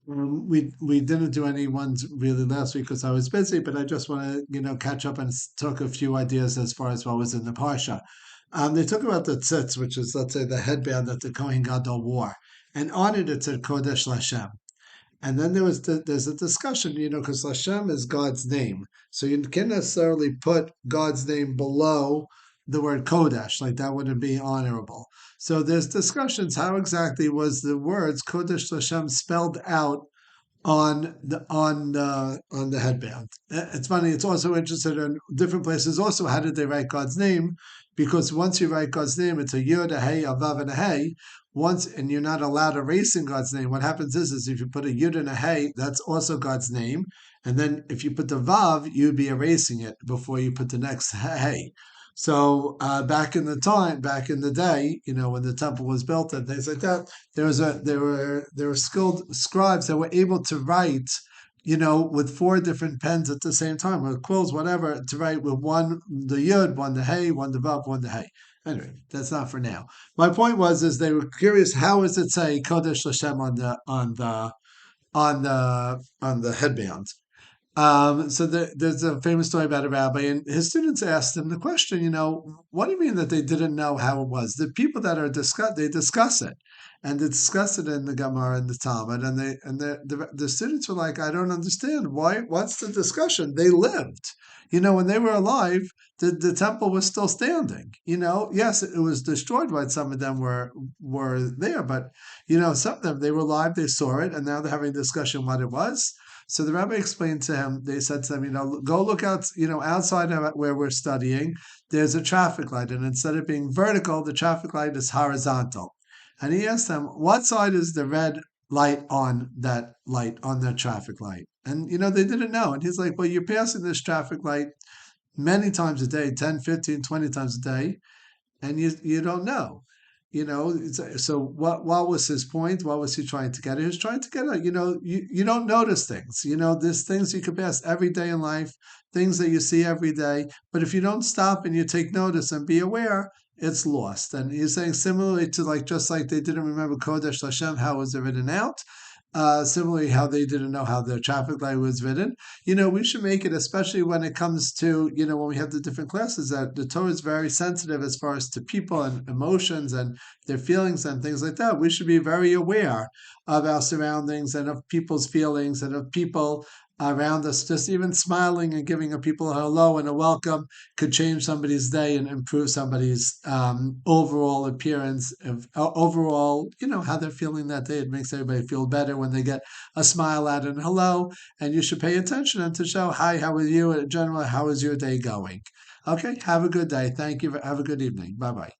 We didn't do any ones really last week because I was busy, but I just want to catch up and talk a few ideas as far as what was in the parsha. They talk about the tzitz, which is, let's say, the headband that the Kohen Gadol wore, and on it said Kodesh Lashem. And then there's a discussion, because Hashem is God's name, so you can't necessarily put God's name below the word Kodesh, like that wouldn't be honorable. So there's discussions how exactly was the words Kodesh Hashem spelled out on the headband. It's funny. It's also interested in different places. Also, how did they write God's name? Because once you write God's name, it's a yud, a hey, a vav, and a hey. Once, and you're not allowed erasing God's name. What happens is if you put a yud and a hey, that's also God's name. And then if you put the vav, you'd be erasing it before you put the next hey. So back in the day, when the temple was built and things like that, there were skilled scribes that were able to write, with four different pens at the same time, with quills, whatever, to write with one the yud, one the hey, one the vav, one the hey. Anyway, that's not for now. My point is they were curious how does it say Kodesh Lashem on the headband. So there's a famous story about a rabbi, and his students asked him the question, what do you mean that they didn't know how it was? The people that they discuss it, and they discuss it in the Gemara and the Talmud, and the students were like, I don't understand why. What's the discussion? They lived, when they were alive, the temple was still standing. Yes, it was destroyed when some of them were there, but some of them they were alive, they saw it, and now they're having a discussion what it was. So the rabbi explained to him, they said to him, go look out, outside of where we're studying, there's a traffic light. And instead of being vertical, the traffic light is horizontal. And he asked them, what side is the red light, on the traffic light? And, they didn't know. And he's like, well, you're passing this traffic light many times a day, 10, 15, 20 times a day, and you don't know. So what was his point? What was he trying to get? He was trying to get at, you don't notice things. There's things you could pass every day in life, things that you see every day. But if you don't stop and you take notice and be aware, it's lost. And he's saying similarly to just like they didn't remember Kodesh Hashem, how was it written out? Similarly, how they didn't know how the traffic light was written. We should make it, especially when it comes to, when we have the different classes, that the Torah is very sensitive as far as to people and emotions and their feelings and things like that. We should be very aware of our surroundings and of people's feelings and of people around us. Just even smiling and giving a people a hello and a welcome could change somebody's day and improve somebody's overall appearance of overall, how they're feeling that day. It makes everybody feel better when they get a smile out and hello. And you should pay attention and to show, hi, how are you? In general, how is your day going? Okay, have a good day. Thank you. Have a good evening. Bye bye.